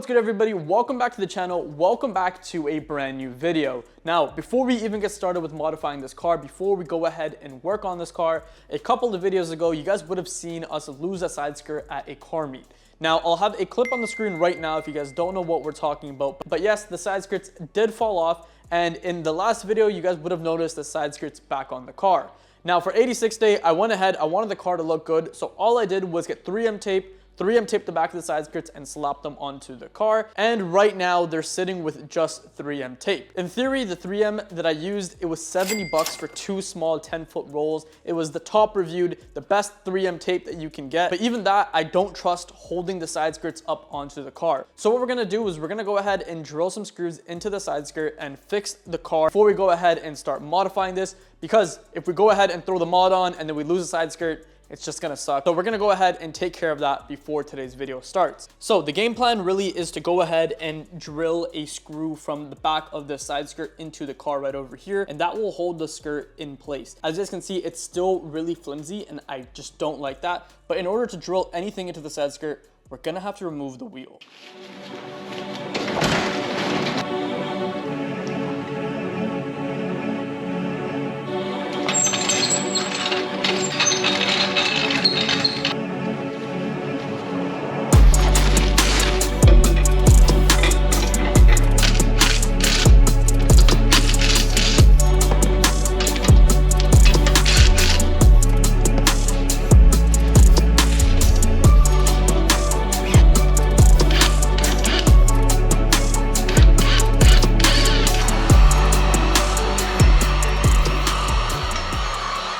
what's good everybody? Welcome back to the channel. Welcome back to a brand new video. Now, before we even get started with modifying this car, before we go ahead and work on this car, a couple of videos ago, you guys would have seen us lose a side skirt at a car meet. Now, I'll have a clip on the screen right now if you guys don't know what we're talking about. But yes, the side skirts did fall off. And in the last video, you guys would have noticed the side skirts back on the car. Now, for 86 day, I went ahead, I wanted the car to look good. So all I did was get 3M tape the back of the side skirts and slap them onto the car. And right now they're sitting with just 3M tape. In theory, the 3M that I used, it was 70 bucks for two small 10-foot rolls. It was the top reviewed, the best 3M tape that you can get. But even that, I don't trust holding the side skirts up onto the car. So what we're gonna do is we're gonna go ahead and drill some screws into the side skirt and fix the car before we go ahead and start modifying this. Because if we go ahead and throw the mod on and then we lose the side skirt, it's just gonna suck. So we're gonna go ahead and take care of that before today's video starts. So the game plan really is to go ahead and drill a screw from the back of the side skirt into the car right over here, and that will hold the skirt in place. As you guys can see, it's still really flimsy and I just don't like that. But in order to drill anything into the side skirt, we're gonna have to remove the wheel.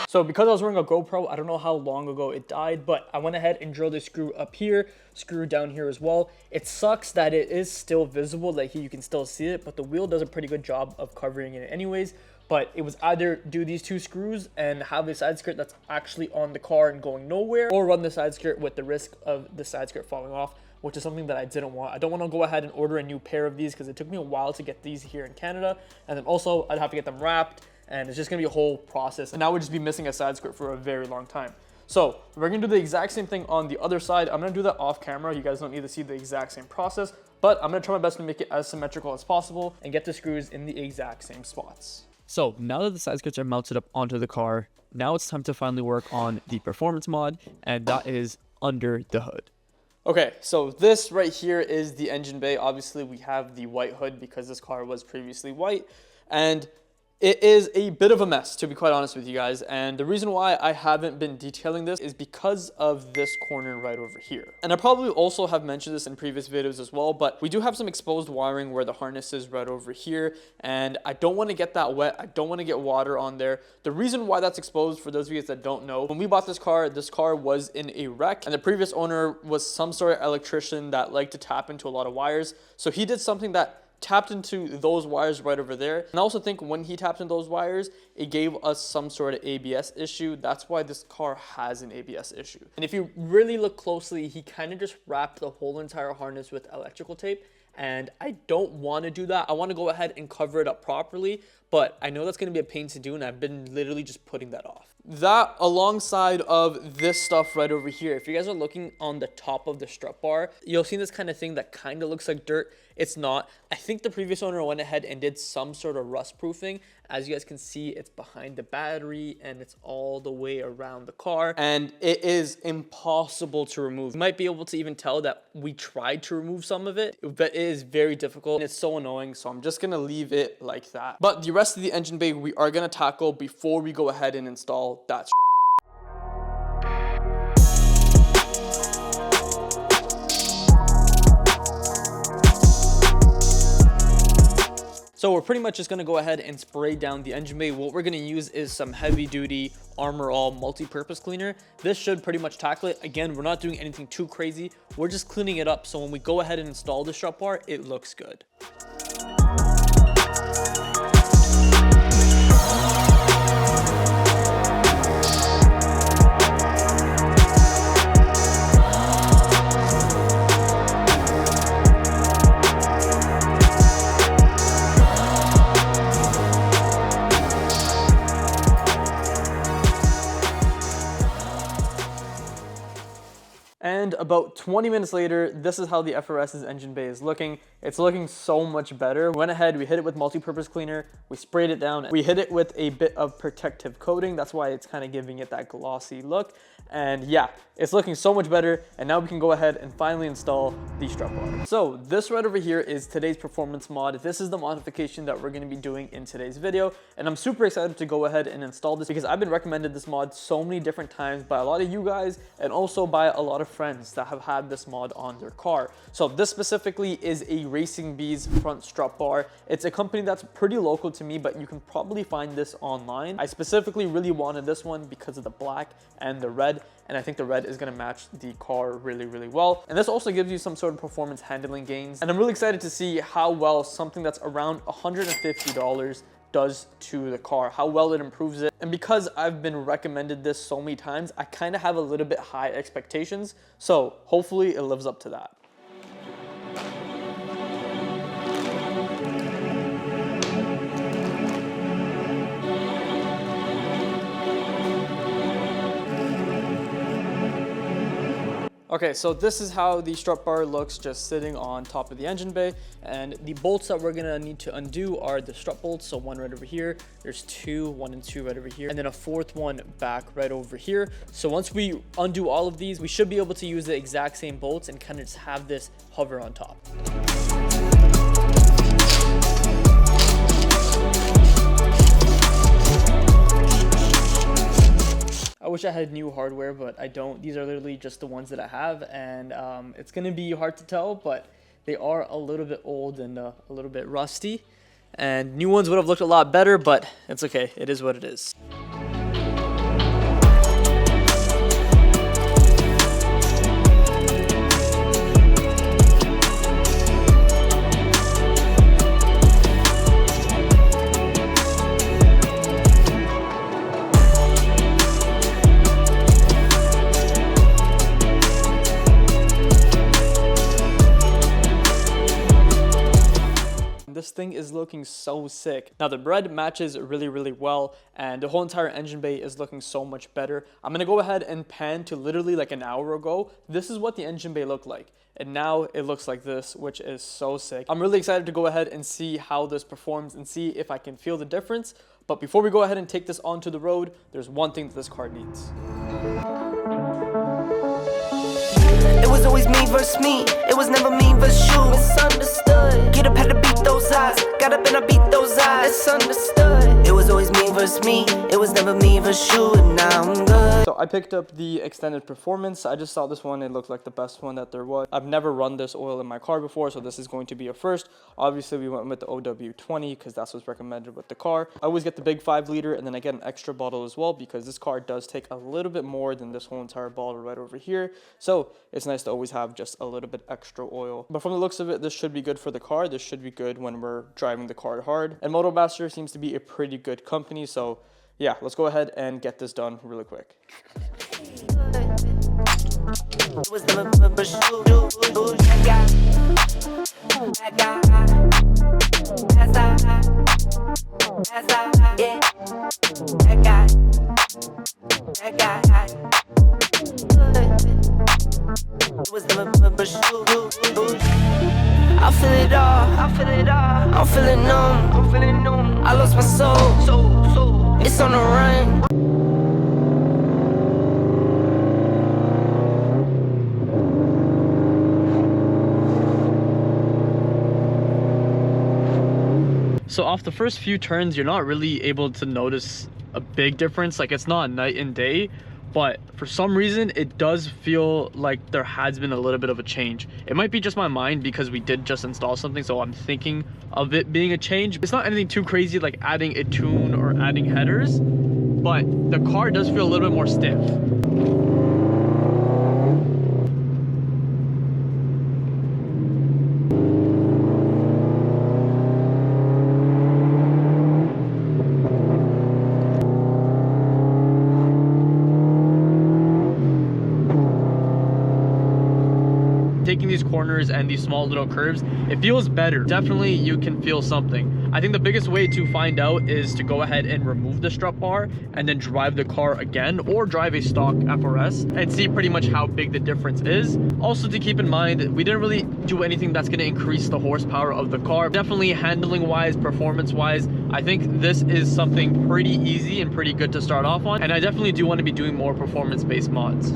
So because I was wearing a GoPro, I don't know how long ago it died, but I went ahead and drilled a screw up here, screw down here as well. It sucks that it is still visible, like you can still see it, but the wheel does a pretty good job of covering it anyways. But it was either do these two screws and have a side skirt that's actually on the car and going nowhere, or run the side skirt with the risk of the side skirt falling off, which is something that I didn't want. I don't want to go ahead and order a new pair of these because it took me a while to get these here in Canada. And then also I'd have to get them wrapped, and it's just gonna be a whole process. And now we'd just be missing a side skirt for a very long time. So we're gonna do the exact same thing on the other side. I'm gonna do that off camera. You guys don't need to see the exact same process, but I'm gonna try my best to make it as symmetrical as possible and get the screws in the exact same spots. So now that the side skirts are mounted up onto the car, now it's time to finally work on the performance mod, and that is under the hood. Okay, so this right here is the engine bay. Obviously we have the white hood because this car was previously white, and it is a bit of a mess, to be quite honest with you guys. And the reason why I haven't been detailing this is because of this corner right over here. And I probably also have mentioned this in previous videos as well, but we do have some exposed wiring where the harness is right over here. And I don't want to get that wet. I don't want to get water on there. The reason why that's exposed, for those of you guys that don't know, when we bought this car was in a wreck. And the previous owner was some sort of electrician that liked to tap into a lot of wires. So he did something that tapped into those wires right over there. And I also think when he tapped into those wires, it gave us some sort of ABS issue. That's why this car has an ABS issue. And if you really look closely, he kind of just wrapped the whole entire harness with electrical tape. And I don't want to do that. I want to go ahead and cover it up properly, but I know that's going to be a pain to do, and I've been literally just putting that off. That alongside of this stuff right over here, if you guys are looking on the top of the strut bar, you'll see this kind of thing that kind of looks like dirt. It's not. I think the previous owner went ahead and did some sort of rust proofing. As you guys can see, it's behind the battery and it's all the way around the car, and it is impossible to remove. You might be able to even tell that we tried to remove some of it, but it is very difficult and it's so annoying. So I'm just gonna leave it like that. But the rest of the engine bay we are gonna tackle before we go ahead and install that strut. So we're pretty much just gonna go ahead and spray down the engine bay. What we're gonna use is some heavy duty Armor All multi-purpose cleaner. This should pretty much tackle it. Again, we're not doing anything too crazy. We're just cleaning it up so when we go ahead and install the strut bar, it looks good. And about 20 minutes later, this is how the FRS's engine bay is looking. It's looking so much better. We went ahead, we hit it with multi-purpose cleaner, we sprayed it down, we hit it with a bit of protective coating. That's why it's kind of giving it that glossy look. And yeah, it's looking so much better. And now we can go ahead and finally install the strut bar. So this right over here is today's performance mod. This is the modification that we're going to be doing in today's video. And I'm super excited to go ahead and install this because I've been recommended this mod so many different times by a lot of you guys and also by a lot of friends that have had this mod on their car. So this specifically is a Racing Bees front strut bar. It's a company that's pretty local to me, but you can probably find this online. I specifically really wanted this one because of the black and the red, and I think the red is going to match the car really, really well. And this also gives you some sort of performance handling gains. And I'm really excited to see how well something that's around $150 does to the car, how well it improves it. And because I've been recommended this so many times, I kind of have a little bit high expectations. So hopefully it lives up to that. Okay, so this is how the strut bar looks just sitting on top of the engine bay. And the bolts that we're gonna need to undo are the strut bolts. So one right over here, there's two, 1 and 2 right over here, and then a fourth one back right over here. So once we undo all of these, we should be able to use the exact same bolts and kind of just have this hover on top. I wish I had new hardware, but I don't. These are literally just the ones that I have, and it's gonna be hard to tell, but they are a little bit old and a little bit rusty, and new ones would have looked a lot better, but it's okay. It is what it is. This thing is looking so sick. Now the red matches really, really well, and the whole entire engine bay is looking so much better. I'm gonna go ahead and pan to literally like an hour ago. This is what the engine bay looked like, and now it looks like this, which is so sick. I'm really excited to go ahead and see how this performs and see if I can feel the difference. But before we go ahead and take this onto the road, there's one thing that this car needs. It was always me versus me. It was never me versus you. Misunderstood. Get up, had to beat those eyes. Got up and I beat those eyes. It's understood. It was always me versus me. It was never me versus you, and now I'm good. So I picked up the extended performance. I just saw this one. It looked like the best one that there was. I've never run this oil in my car before, so this is going to be a first. Obviously, we went with the OW20 because that's what's recommended with the car. I always get the big 5 liter, and then I get an extra bottle as well because this car does take a little bit more than this whole entire bottle right over here. So it's nice to always have just a little bit extra oil. But from the looks of it, this should be good for the car. This should be good when we're driving the car hard. And MotoMaster seems to be a pretty good company. So yeah, let's go ahead and get this done really quick. I feel it all, I'm feeling numb, I lost my soul, it's on the run. So off the first few turns, you're not really able to notice a big difference. Like, it's not night and day, but for some reason it does feel like there has been a little bit of a change. It might be just my mind because we did just install something, so I'm thinking of it being a change. It's not anything too crazy like adding a tune or adding headers, but the car does feel a little bit more stiff. Taking these corners and these small little curves, it feels better. Definitely you can feel something. I think the biggest way to find out is to go ahead and remove the strut bar and then drive the car again, or drive a stock FRS and see pretty much how big the difference is. Also to keep in mind, we didn't really do anything that's going to increase the horsepower of the car. Definitely handling wise, performance wise, I think this is something pretty easy and pretty good to start off on, and I definitely do want to be doing more performance based mods.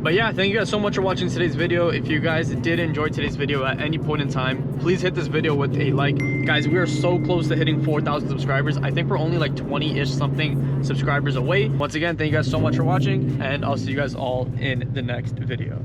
But yeah, thank you guys so much for watching today's video. If you guys did enjoy today's video at any point in time, please hit this video with a like. Guys, we are so close to hitting 4,000 subscribers. I think we're only like 20-ish something subscribers away. Once again, thank you guys so much for watching, and I'll see you guys all in the next video.